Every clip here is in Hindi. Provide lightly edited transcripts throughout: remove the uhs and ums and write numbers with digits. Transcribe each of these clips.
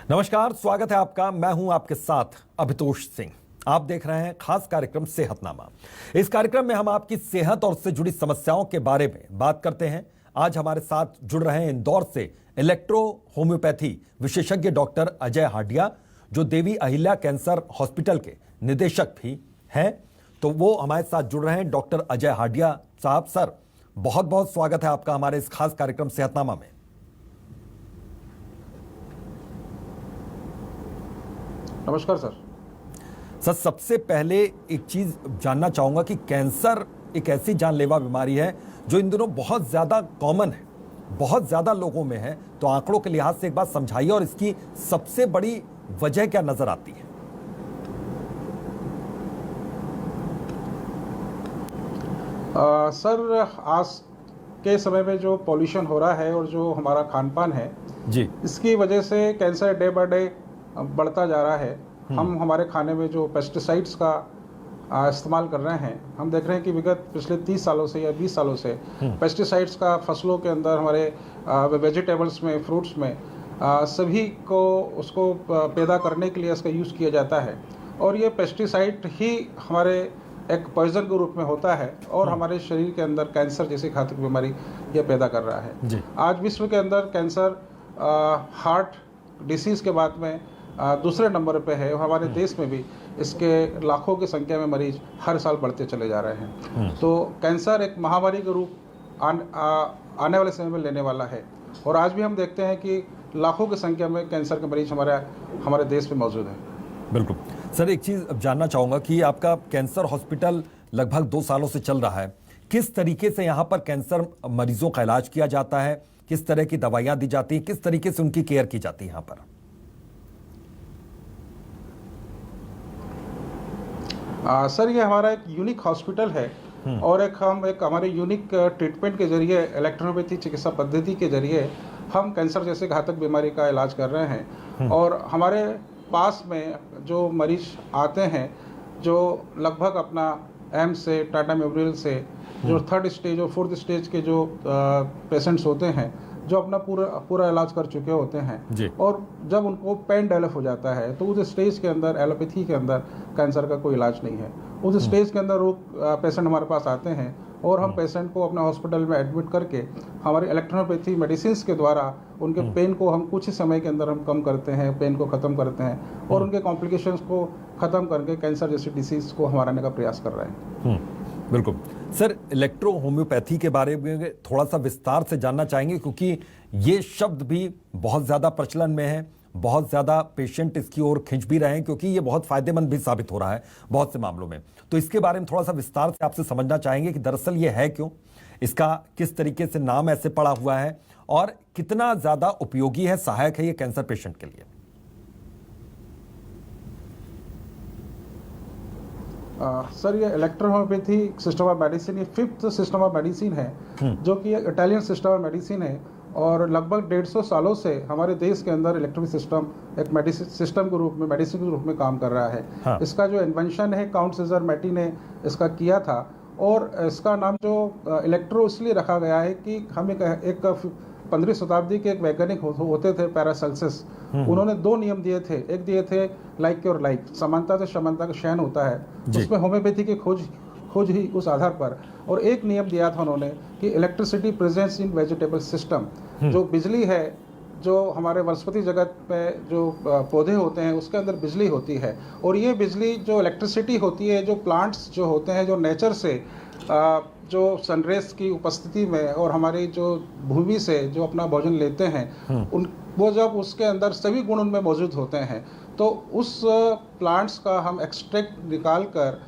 नमस्कार, स्वागत है आपका। मैं हूं आपके साथ अभितोष सिंह। आप देख रहे हैं खास कार्यक्रम सेहतनामा। इस कार्यक्रम में हम आपकी सेहत और उससे जुड़ी समस्याओं के बारे में बात करते हैं। आज हमारे साथ जुड़ रहे हैं इंदौर से इलेक्ट्रो होम्योपैथी विशेषज्ञ डॉक्टर अजय हाडिया, जो देवी अहिल्या कैंसर हॉस्पिटल के निदेशक भी हैं। तो वो हमारे साथ जुड़ रहे हैं। डॉक्टर अजय हाडिया साहब, सर बहुत बहुत स्वागत है आपका हमारे इस खास कार्यक्रम सेहतनामा में। नमस्कार सर। सबसे पहले एक चीज जानना चाहूंगा कि कैंसर एक ऐसी जानलेवा बीमारी है जो इन दिनों बहुत ज्यादा कॉमन है, बहुत ज्यादा लोगों में है। तो आंकड़ों के लिहाज से एक बात समझाइए और इसकी सबसे बड़ी वजह क्या नजर आती है? सर, आज के समय में जो पॉल्यूशन हो रहा है और जो हमारा खान पान है जी, इसकी वजह से कैंसर डे बाय डे बढ़ता जा रहा है। हम हमारे खाने में जो पेस्टिसाइड्स का इस्तेमाल कर रहे हैं, हम देख रहे हैं कि विगत पिछले 30 सालों से या 20 सालों से पेस्टिसाइड्स का फसलों के अंदर, हमारे वेजिटेबल्स में, फ्रूट्स में सभी को उसको पैदा करने के लिए इसका यूज़ किया जाता है। और ये पेस्टिसाइड ही हमारे एक पॉइजन के रूप में होता है और हमारे शरीर के अंदर कैंसर जैसी घातक बीमारी ये पैदा कर रहा है जी। आज विश्व के अंदर कैंसर हार्ट डिसीज़ के बाद में दूसरे नंबर पे है। हमारे देश में भी इसके लाखों की संख्या में मरीज हर साल बढ़ते चले जा रहे हैं। तो कैंसर एक महामारी के रूप आने वाले समय में लेने वाला है। और आज भी हम देखते हैं कि लाखों की संख्या में कैंसर के मरीज हमारे देश में मौजूद हैं। बिल्कुल सर, एक चीज जानना चाहूंगा कि आपका कैंसर हॉस्पिटल लगभग 2 सालों से चल रहा है। किस तरीके से यहाँ पर कैंसर मरीजों का इलाज किया जाता है? किस तरह की दवाइयाँ दी जाती हैं? किस तरीके से उनकी केयर की जाती है यहाँ पर? सर, ये हमारा एक यूनिक हॉस्पिटल है और हम हमारे यूनिक ट्रीटमेंट के जरिए, इलेक्ट्रोपैथी चिकित्सा पद्धति के जरिए हम कैंसर जैसे घातक बीमारी का इलाज कर रहे हैं। और हमारे पास में जो मरीज आते हैं, जो लगभग अपना एम्स से, टाटा मेमोरियल से, जो 3rd स्टेज और 4th स्टेज के जो पेशेंट्स होते हैं, जो अपना पूरा इलाज कर चुके होते हैं, और जब उनको पेन डेवलप हो जाता है तो उस स्टेज के अंदर, एलोपैथी के अंदर कैंसर का कोई इलाज नहीं है। उस स्टेज के अंदर वो पेशेंट हमारे पास आते हैं और हम पेशेंट को अपने हॉस्पिटल में एडमिट करके हमारी इलेक्ट्रोपैथी मेडिसिन के द्वारा उनके पेन को हम कुछ ही समय के अंदर हम कम करते हैं, पेन को ख़त्म करते हैं और उनके कॉम्प्लिकेशंस को ख़त्म करके कैंसर जैसी डिसीज़ को हराने का प्रयास कर रहे हैं। बिल्कुल सर, इलेक्ट्रो होम्योपैथी के बारे में थोड़ा सा विस्तार से जानना चाहेंगे, क्योंकि ये शब्द भी बहुत ज़्यादा प्रचलन में है। बहुत ज़्यादा पेशेंट इसकी ओर खिंच भी रहे हैं, क्योंकि ये बहुत फ़ायदेमंद भी साबित हो रहा है बहुत से मामलों में। तो इसके बारे में थोड़ा सा विस्तार से आपसे समझना चाहेंगे कि दरअसल ये है क्यों, इसका किस तरीके से नाम ऐसे पड़ा हुआ है और कितना ज़्यादा उपयोगी है, सहायक है ये कैंसर पेशेंट के लिए। सर, ये electro homeopathy system of medicine, ये 5th सिस्टम ऑफ मेडिसिन है, जो कि इटालियन सिस्टम ऑफ मेडिसिन है। और लगभग 150 सालों से हमारे देश के अंदर इलेक्ट्रिक सिस्टम एक मेडिसिन सिस्टम के रूप में, मेडिसिन के रूप में काम कर रहा है। हाँ। इसका जो इन्वेंशन है काउंट सीजर मैटी ने इसका किया था। और इसका नाम जो इलेक्ट्रो इसलिए रखा गया है कि हम एक 15वीं शताब्दी के एक वैज्ञानिक होते थे, पैरासेल्सिस। उन्होंने 2 नियम दिए थे। एक दिए थे लाइक और लाइक, समानता से समानता का शयन होता है, उसमें होम्योपैथी की खोज ही उस आधार पर। और एक नियम दिया था उन्होंने कि electricity presence in vegetable system, जो बिजली है, जो हमारे वनस्पति जगत में जो पौधे होते हैं उसके अंदर बिजली होती है। और ये बिजली जो इलेक्ट्रिसिटी होती है, जो प्लांट्स जो होते हैं, जो नेचर से जो सनरेज की उपस्थिति में और हमारी जो भूमि से जो अपना भोजन लेते हैं, वो जब उसके अंदर सभी गुण उनमें मौजूद होते हैं, तो उस प्लांट्स का हम एक्सट्रैक्ट निकाल कर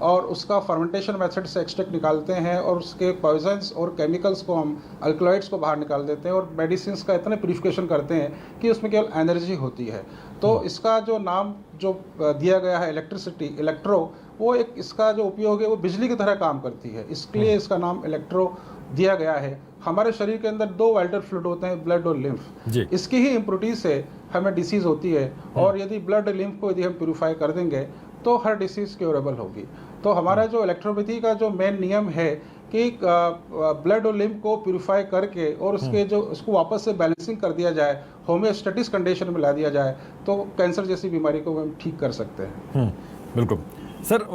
और उसका फर्मेंटेशन मेथड से एक्सट्रैक्ट निकालते हैं और उसके पॉइजन्स और केमिकल्स को, हम अल्कलॉइड्स को बाहर निकाल देते हैं और मेडिसिन का इतना प्यूरिफिकेशन करते हैं कि उसमें केवल एनर्जी होती है। तो इसका जो नाम जो दिया गया है इलेक्ट्रिसिटी, इलेक्ट्रो, वो एक इसका जो उपयोग है वो बिजली की तरह काम करती है, इसलिए इसका नाम इलेक्ट्रो दिया गया है। हमारे शरीर के अंदर 2 वाइटल फ्लूइड होते हैं, ब्लड और लिम्फ। इसकी ही इम्प्योरिटी से हमें डिसीज़ होती है और यदि ब्लड लिम्फ को यदि हम प्यूरिफाई कर देंगे तो हर डिसीज़ क्योरेबल होगी। तो हमारा जो इलेक्ट्रोपैथी का जो मेन नियम है कि ब्लड और लिम्फ को प्यूरिफाई करके और उसके जो उसको वापस से बैलेंसिंग कर दिया जाए, होम्योस्टेटिस कंडीशन में ला दिया जाए, तो कैंसर जैसी बीमारी को हम ठीक कर सकते हैं। बिल्कुल सर,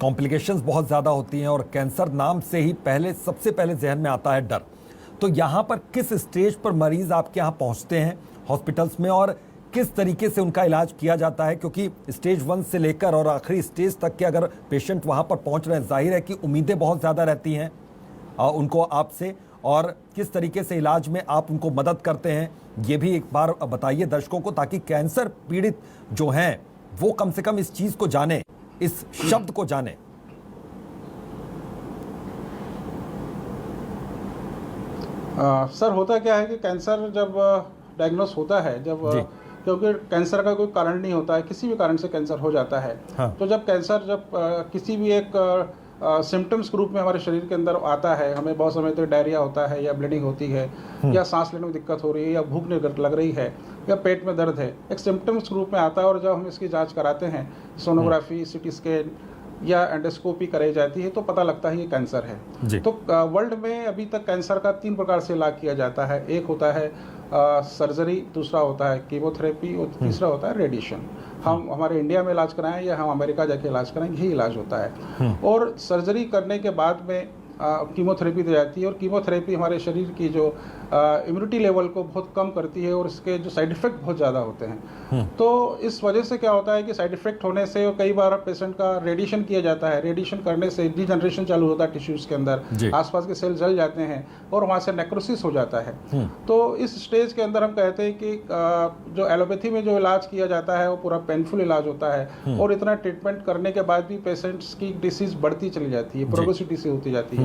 कॉम्प्लिकेशंस बहुत ज़्यादा होती हैं और कैंसर नाम से ही सबसे पहले जहन में आता है डर। तो यहाँ पर किस स्टेज पर मरीज आपके यहाँ पहुँचते हैं हॉस्पिटल्स में और किस तरीके से उनका इलाज किया जाता है? क्योंकि स्टेज 1 से लेकर और आखिरी स्टेज तक के अगर पेशेंट वहाँ पर पहुँच रहे हैं, जाहिर है कि उम्मीदें बहुत ज़्यादा रहती हैं उनको आपसे, और किस तरीके से इलाज में आप उनको मदद करते हैं, ये भी एक बार बताइए दर्शकों को, ताकि कैंसर पीड़ित जो हैं वो कम से कम इस चीज़ को जाने, इस शब्द को जाने। सर, होता क्या है कि कैंसर जब डायग्नोस होता है, जब क्योंकि कैंसर का कोई कारण नहीं होता है, किसी भी कारण से कैंसर हो जाता है। हाँ। तो जब कैंसर किसी भी एक सिम्टम्स ग्रुप में हमारे शरीर के अंदर आता है, हमें बहुत समय तक डायरिया होता है या ब्लीडिंग होती है या सांस लेने में दिक्कत हो रही है या भूख नहीं लग रही है या पेट में दर्द है, एक सिम्टम्स ग्रुप में आता है। और जब हम इसकी जांच कराते हैं, सोनोग्राफी, सीटी स्कैन या एंडोस्कोपी कराई जाती है, तो पता लगता है ये कैंसर है। तो वर्ल्ड में अभी तक कैंसर का 3 प्रकार से इलाज किया जाता है। एक होता है सर्जरी, दूसरा होता है कीमोथेरेपी और तीसरा होता है रेडिएशन। हम हमारे इंडिया में इलाज कराएं या हम अमेरिका जाके इलाज कराएं, यही इलाज होता है। और सर्जरी करने के बाद में कीमोथेरेपी दी जाती है, और कीमोथेरेपी हमारे शरीर की जो इम्यूनिटी लेवल को बहुत कम करती है और इसके जो साइड इफ़ेक्ट बहुत ज़्यादा होते हैं। तो इस वजह से क्या होता है कि साइड इफ़ेक्ट होने से कई बार पेशेंट का रेडिएशन किया जाता है। रेडिएशन करने से डिजनरेशन चालू होता है टिश्यूज़ के अंदर, आसपास के सेल जल जाते हैं और वहाँ से नेक्रोसिस हो जाता है। तो इस स्टेज के अंदर हम कहते हैं कि जो एलोपैथी में जो इलाज किया जाता है वो पूरा पेनफुल इलाज होता है, और इतना ट्रीटमेंट करने के बाद भी पेशेंट्स की डिसीज़ बढ़ती चली जाती है, प्रोग्रेसिव डिसीज होती जाती है।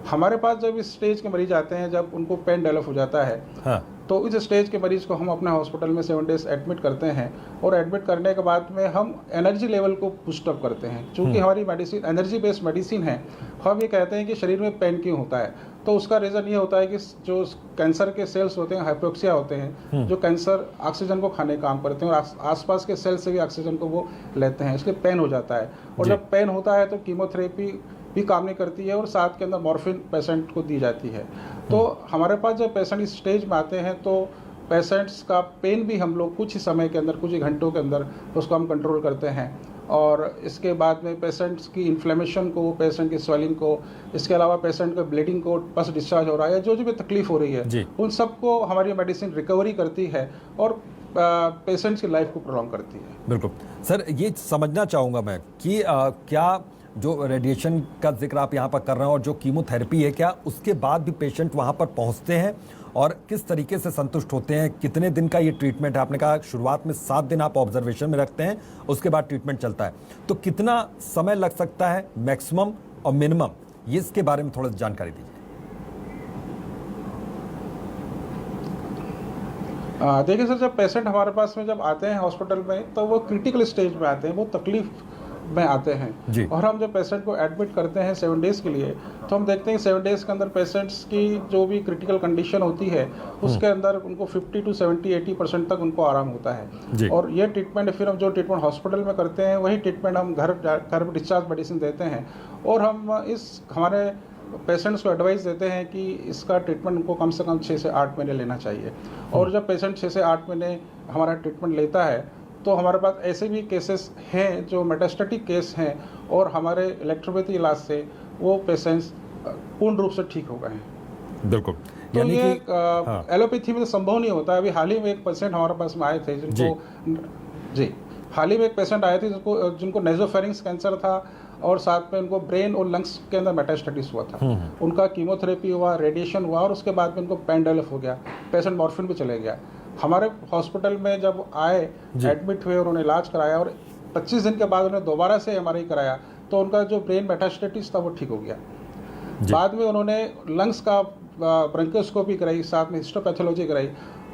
हमारे पास जब इस स्टेज के मरीज आते हैं, जब उनको पेन डेवलप हो जाता है, तो इस स्टेज के मरीज को हम अपने हॉस्पिटल में 7 डेज एडमिट करते हैं, और एडमिट करने के बाद में हम एनर्जी लेवल को बूस्ट अप करते हैं। चूँकि हमारी मेडिसिन एनर्जी बेस्ड मेडिसिन है, हम ये कहते हैं कि शरीर में पेन क्यों होता है, तो उसका रीज़न ये होता है कि जो कैंसर के सेल्स होते हैं, हाइपोक्सिया होते हैं, जो कैंसर ऑक्सीजन को खाने का काम करते हैं और आसपास के सेल से भी ऑक्सीजन को वो लेते हैं, इसलिए पेन हो जाता है। और जब पेन होता है तो कीमोथेरेपी भी काम नहीं करती है और साथ के अंदर मॉर्फिन पेशेंट को दी जाती है। तो हमारे पास जब पेशेंट इस स्टेज में आते हैं, तो पेशेंट्स का पेन भी हम लोग कुछ ही समय के अंदर, कुछ ही घंटों के अंदर उसको हम कंट्रोल करते हैं। और इसके बाद में पेशेंट्स की इन्फ्लेमेशन को, पेशेंट की स्वेलिंग को, इसके अलावा पेशेंट को ब्लीडिंग को, पस डिस्चार्ज हो रहा है, जो भी तकलीफ हो रही है, उन सबको हमारी मेडिसिन रिकवरी करती है और पेशेंट्स की लाइफ को प्रोलॉन्ग करती है। बिल्कुल सर, ये समझना चाहूँगा मैं कि क्या जो रेडिएशन का जिक्र आप यहाँ पर कर रहे हैं और जो कीमोथेरेपी है, क्या उसके बाद भी पेशेंट वहाँ पर पहुँचते हैं और किस तरीके से संतुष्ट होते हैं? कितने दिन का ये ट्रीटमेंट है? आपने कहा शुरुआत में 7 दिन आप ऑब्जर्वेशन में रखते हैं, उसके बाद ट्रीटमेंट चलता है, तो कितना समय लग सकता है मैक्सिमम और मिनिमम, ये इसके बारे में थोड़ा जानकारी दीजिए। देखिए सर, जब पेशेंट हमारे पास में जब आते हैं हॉस्पिटल में, तो वो क्रिटिकल स्टेज में आते हैं, वो तकलीफ में आते हैं। और हम जब पेशेंट को एडमिट करते हैं 7 डेज़ के लिए, तो हम देखते हैं 7 डेज़ के अंदर पेशेंट्स की जो भी क्रिटिकल कंडीशन होती है, उसके अंदर उनको 50 to 70-80% तक उनको आराम होता है। और ये ट्रीटमेंट फिर हम जो ट्रीटमेंट हॉस्पिटल में करते हैं, वही ट्रीटमेंट हम घर में डिस्चार्ज मेडिसिन देते हैं। और हम हमारे पेशेंट्स को एडवाइस देते हैं कि इसका ट्रीटमेंट उनको कम से कम 6 से 8 महीने लेना चाहिए। और जब पेशेंट 6 से 8 महीने हमारा ट्रीटमेंट लेता है, तो हमारे पास ऐसे भी केसेस हैं जो मेटास्टेटिक केस हैं, और हमारे इलेक्ट्रोपैथी इलाज से वो पेशेंट्स पूर्ण रूप से ठीक हो गए हैं। बिल्कुल, तो ये एलोपैथी में तो संभव नहीं होता। अभी हाल ही में एक पेशेंट हमारे पास में आए थे हाल ही में एक पेशेंट आए थे जिनको नेजोफेरिंक्स कैंसर था, और साथ में उनको ब्रेन और लंग्स के अंदर मेटास्टेटिस हुआ था। उनका कीमोथेरेपी हुआ, रेडिएशन हुआ, और उसके बाद में उनको पेन डेवलप हो गया, पेशेंट मॉर्फिन भी चले गया। हमारे हॉस्पिटल में जब आए, एडमिट हुए, उन्होंने इलाज कराया, और 25 दिन के बाद उन्होंने दोबारा से एमआरआई कराया, तो उनका जो ब्रेन मेटास्टेटिस था वो ठीक हो गया। बाद में उन्होंने लंग्स का ब्रोंकोस्कोपी कराई, साथ में हिस्टोपैथोलॉजी कराई,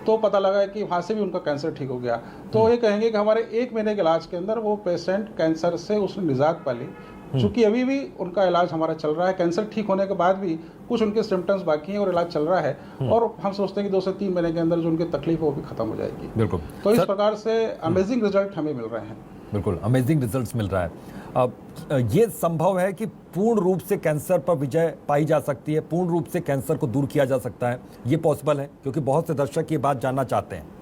तो पता लगा कि वहाँ से भी उनका कैंसर ठीक हो गया। तो ये कहेंगे कि हमारे 1 महीने के इलाज के अंदर वो पेशेंट कैंसर से उसने निजात पा ली। चूँकि अभी भी उनका इलाज हमारा चल रहा है, कैंसर ठीक होने के बाद भी कुछ उनके सिम्टम्स बाकी हैं और इलाज चल रहा है, और हम सोचते हैं कि 2 से 3 महीने के अंदर जो उनकी तकलीफ है वो भी खत्म हो जाएगी। बिल्कुल। तो इस प्रकार से अमेजिंग रिजल्ट हमें मिल रहे हैं। बिल्कुल अमेजिंग रिजल्ट्स मिल रहा है। अब ये संभव है कि पूर्ण रूप से कैंसर पर विजय पाई जा सकती है, पूर्ण रूप से कैंसर को दूर किया जा सकता है, ये पॉसिबल है? क्योंकि बहुत से दर्शक ये बात जानना चाहते हैं।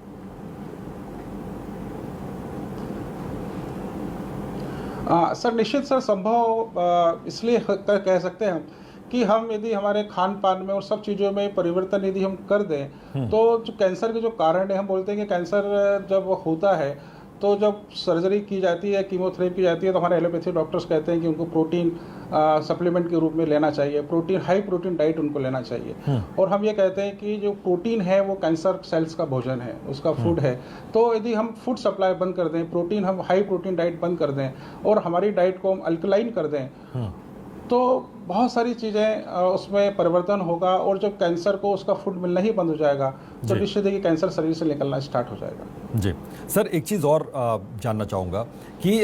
सर निश्चित सर संभव इसलिए कह सकते हैं हम कि हम यदि हमारे खान पान में और सब चीज़ों में परिवर्तन यदि हम कर दें तो जो कैंसर के जो कारण है, हम बोलते हैं कि कैंसर जब होता है तो जब सर्जरी की जाती है, कीमोथेरेपी की जाती है, तो हमारे एलोपैथी डॉक्टर्स कहते हैं कि उनको प्रोटीन सप्लीमेंट के रूप में लेना चाहिए, प्रोटीन हाई प्रोटीन डाइट उनको लेना चाहिए। और हम ये कहते हैं कि जो प्रोटीन है वो कैंसर सेल्स का भोजन है, उसका फूड है। तो यदि हम फूड सप्लाई बंद कर दें, प्रोटीन हम हाई प्रोटीन डाइट बंद कर दें और हमारी डाइट को हम अल्कलाइन कर दें, तो बहुत सारी चीज़ें उसमें परिवर्तन होगा और जब कैंसर को उसका फूड मिलना ही बंद हो जाएगा तो निश्चित है कि कैंसर शरीर से निकलना स्टार्ट हो जाएगा। जी सर, एक चीज़ और जानना चाहूँगा कि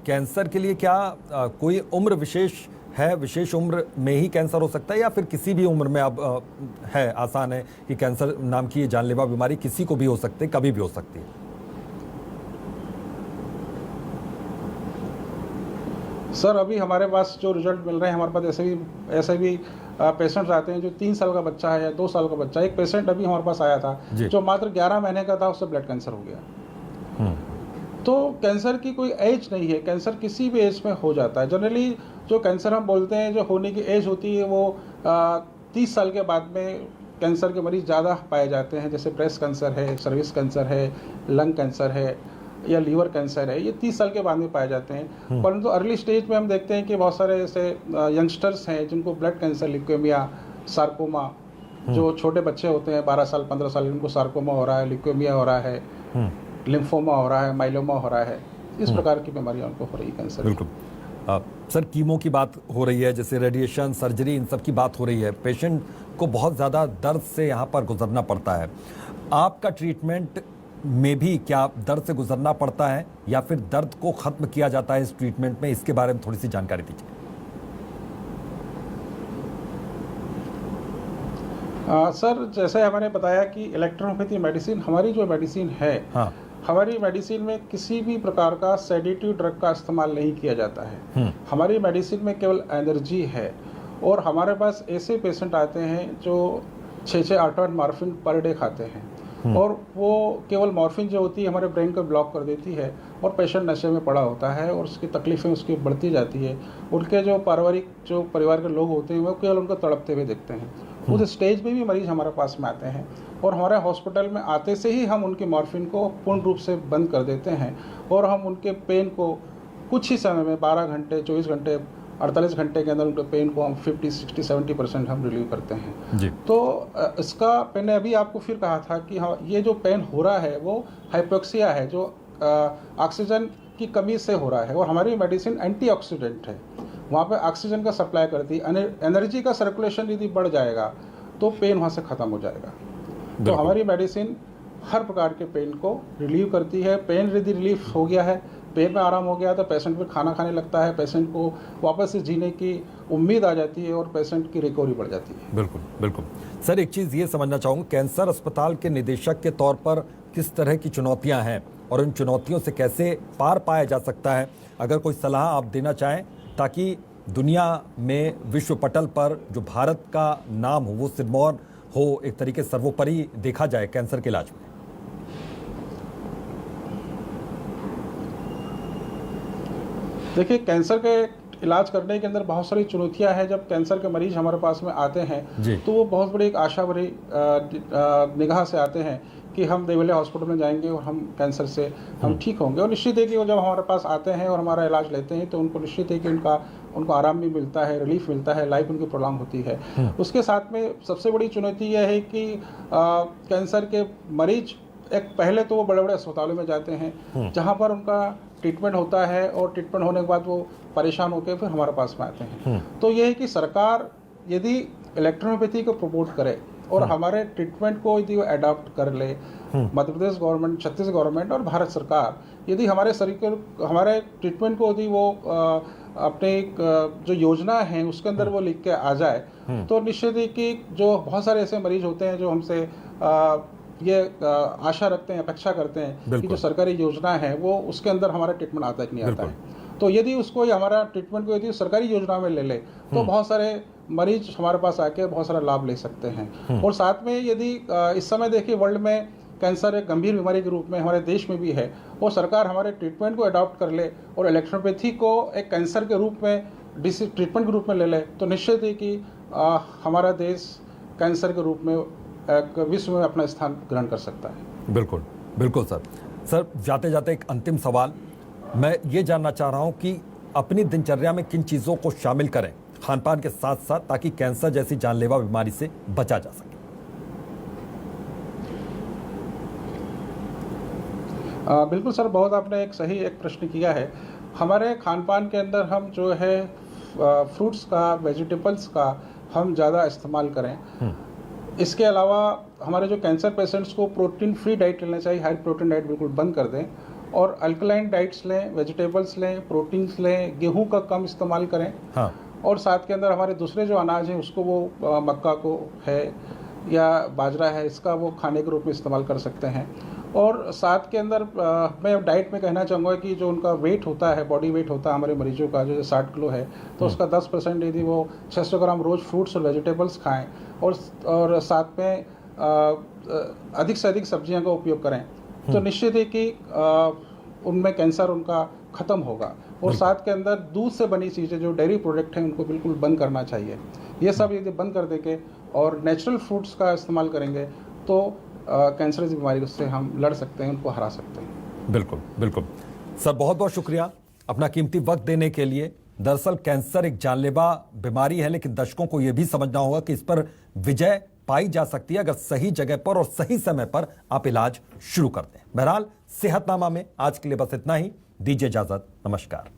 कैंसर के लिए क्या कोई उम्र विशेष है, विशेष उम्र में ही कैंसर हो सकता है या फिर किसी भी उम्र में अब है, आसान है कि कैंसर नाम की ये जानलेवा बीमारी किसी को भी हो सकती है, कभी भी हो सकती है? सर अभी हमारे पास जो रिजल्ट मिल रहे हैं, हमारे पास ऐसे भी पेशेंट्स आते हैं जो 3 साल का बच्चा है या 2 साल का बच्चा है। एक पेशेंट अभी हमारे पास आया था जो मात्र 11 महीने का था, उससे ब्लड कैंसर हो गया। तो कैंसर की कोई एज नहीं है, कैंसर किसी भी एज में हो जाता है। जनरली जो कैंसर हम बोलते हैं जो होने की एज होती है वो 30 साल के बाद में कैंसर के मरीज ज़्यादा पाए जाते हैं, जैसे ब्रेस्ट कैंसर है, सर्विक्स कैंसर है, लंग कैंसर है या लीवर कैंसर है, ये 30 साल के बाद में पाए जाते हैं। परंतु अर्ली स्टेज में हम देखते हैं कि बहुत सारे ऐसे यंगस्टर्स हैं जिनको ब्लड कैंसर, ल्यूकेमिया, सार्कोमा, जो छोटे बच्चे होते हैं 12 साल 15 साल, उनको सार्कोमा हो रहा है, ल्यूकेमिया हो रहा है, लिम्फोमा हो रहा है, माइलोमा हो रहा है, इस प्रकार की बीमारियां उनको हो रही है कैंसर। बिल्कुल सर, कीमो की बात हो रही है, जैसे रेडिएशन, सर्जरी, इन सब की बात हो रही है। पेशेंट को बहुत ज़्यादा दर्द से यहाँ पर गुजरना पड़ता है। आपका ट्रीटमेंट में भी क्या दर्द से गुजरना पड़ता है या फिर दर्द को ख़त्म किया जाता है इस ट्रीटमेंट में? इसके बारे में थोड़ी सी जानकारी दीजिए। सर जैसे हमारे बताया कि इलेक्ट्रोहोम्योपैथी मेडिसिन, हमारी जो मेडिसिन है, हमारी मेडिसिन में किसी भी प्रकार का सेडेटिव ड्रग का इस्तेमाल नहीं किया जाता है। हमारी मेडिसिन में केवल एनर्जी है और हमारे पास ऐसे पेशेंट आते हैं जो 6-6 8-8 मॉर्फिन पर डे खाते हैं और वो केवल मॉर्फिन जो होती है हमारे ब्रेन को ब्लॉक कर देती है और पेशेंट नशे में पड़ा होता है और उसकी तकलीफ़ें उसकी बढ़ती जाती है। उनके जो परिवार के लोग होते हैं वो केवल उनको तड़पते हुए देखते हैं। उस स्टेज में भी मरीज़ हमारे पास में आते हैं और हमारे हॉस्पिटल में आते से ही हम उनकी मॉर्फिन को पूर्ण रूप से बंद कर देते हैं और हम उनके पेन को कुछ ही समय में 12 घंटे, 24 घंटे, 48 घंटे के अंदर उनके पेन को हम 50, 60, 70% हम रिलीव करते हैं जी। तो इसका मैंने अभी आपको फिर कहा था कि हाँ, ये जो पेन हो रहा है वो हाइपोक्सिया है, जो ऑक्सीजन की कमी से हो रहा है और हमारी मेडिसिन एंटीऑक्सीडेंट है, वहाँ पे ऑक्सीजन का सप्लाई करती है। एनर्जी का सर्कुलेशन यदि बढ़ जाएगा तो पेन वहाँ से ख़त्म हो जाएगा। तो हमारी मेडिसिन हर प्रकार के पेन को रिलीव करती है। पेन यदि रिलीफ हो गया है, पेट में आराम हो गया तो पेशेंट फिर खाना खाने लगता है, पेशेंट को वापस से जीने की उम्मीद आ जाती है और पेशेंट की रिकवरी बढ़ जाती है। बिल्कुल बिल्कुल सर, एक चीज़ ये समझना चाहूँगा, कैंसर अस्पताल के निदेशक के तौर पर किस तरह की चुनौतियाँ हैं और उन चुनौतियों से कैसे पार पाया जा सकता है? अगर कोई सलाह आप देना चाहें ताकि दुनिया में विश्व पटल पर जो भारत का नाम हो वो सिरमौर हो, एक तरीके सर्वोपरि देखा जाए कैंसर के इलाज में। देखिए, कैंसर के इलाज करने के अंदर बहुत सारी चुनौतियां हैं। जब कैंसर के मरीज हमारे पास में आते हैं तो वो बहुत बड़ी एक आशा भरी निगाह से आते हैं कि हम देवले हॉस्पिटल में जाएंगे और हम कैंसर से हम ठीक होंगे। और निश्चित है कि वो जब हमारे पास आते हैं और हमारा इलाज लेते हैं तो उनको निश्चित है कि उनको आराम भी मिलता है, रिलीफ मिलता है, लाइफ उनकी प्रोलॉन्ग होती है। उसके साथ में सबसे बड़ी चुनौती यह है कि कैंसर के मरीज पहले तो वो बड़े बड़े अस्पतालों में जाते हैं जहाँ पर उनका ट्रीटमेंट होता है और ट्रीटमेंट होने के बाद वो परेशान होकर फिर हमारे पास में आते हैं। तो ये है कि सरकार यदि इलेक्ट्रोहोम्योपैथी को प्रमोट करे और हमारे ट्रीटमेंट को यदि वो अडॉप्ट कर ले, मध्य प्रदेश गवर्नमेंट, छत्तीसगढ़ गवर्नमेंट और भारत सरकार यदि हमारे हमारे ट्रीटमेंट को यदि वो अपने जो योजना है उसके अंदर वो लिख के आ जाए तो निश्चित ही कि जो बहुत सारे ऐसे मरीज होते हैं जो हमसे ये आशा रखते हैं, अपेक्षा करते हैं कि बिल्कुल। जो सरकारी योजना है वो उसके अंदर हमारा ट्रीटमेंट आता है कि नहीं आता है। तो यदि उसको हमारा ट्रीटमेंट को यदि सरकारी योजना में ले ले तो बहुत सारे मरीज हमारे पास आके बहुत सारा लाभ ले सकते हैं। और साथ में यदि इस समय देखिए वर्ल्ड में कैंसर एक गंभीर बीमारी के रूप में हमारे देश में भी है, और सरकार हमारे ट्रीटमेंट को अडॉप्ट कर ले और इलेक्ट्रोपैथी को एक कैंसर के रूप में ट्रीटमेंट के रूप में ले ले, तो निश्चित ही कि हमारा देश कैंसर के रूप में एक विश्व में अपना स्थान ग्रहण कर सकता है। बिल्कुल बिल्कुल सर। सर, जाते जाते एक अंतिम सवाल, मैं ये जानना चाह रहा हूँ कि अपनी दिनचर्या में किन चीज़ों को शामिल करें खान पान के साथ साथ, ताकि कैंसर जैसी जानलेवा बीमारी से बचा जा सके। बिल्कुल सर, बहुत आपने एक सही प्रश्न किया है। हमारे खान पान के अंदर हम जो है फ्रूट्स का, वेजिटेबल्स का हम ज़्यादा इस्तेमाल करें। इसके अलावा हमारे जो कैंसर पेशेंट्स को प्रोटीन फ्री डाइट लेना चाहिए, हाई प्रोटीन डाइट बिल्कुल बंद कर दें, और अल्कलाइन डाइट्स लें, वेजिटेबल्स लें, प्रोटीन्स लें, गेहूं का कम इस्तेमाल करें। हाँ। और साथ के अंदर हमारे दूसरे जो अनाज हैं उसको वो मक्का को है या बाजरा है, इसका वो खाने के रूप में इस्तेमाल कर सकते हैं। और साथ के अंदर मैं डाइट में कहना चाहूँगा कि जो उनका वेट होता है, बॉडी वेट होता है हमारे मरीजों का, जो 60 किलो है, तो उसका 10% यदि वो 600 ग्राम रोज़ फ्रूट्स और वेजिटेबल्स खाएं, और साथ में अधिक से अधिक सब्जियों का उपयोग करें, तो निश्चित है कि उनमें कैंसर उनका ख़त्म होगा। और साथ के अंदर दूध से बनी चीज़ें, जो डेयरी प्रोडक्ट हैं, उनको बिल्कुल बंद करना चाहिए। ये सब यदि बंद कर देंगे और नेचुरल फ्रूट्स का इस्तेमाल करेंगे तो कैंसर की बीमारी से हम लड़ सकते हैं, उनको हरा सकते हैं। बिल्कुल बिल्कुल सर, बहुत बहुत शुक्रिया अपना कीमती वक्त देने के लिए। दरअसल कैंसर एक जानलेवा बीमारी है, लेकिन दर्शकों को यह भी समझना होगा कि इस पर विजय पाई जा सकती है अगर सही जगह पर और सही समय पर आप इलाज शुरू कर दें। बहरहाल सेहतनामा में आज के लिए बस इतना ही। दीजिए इजाजत, नमस्कार।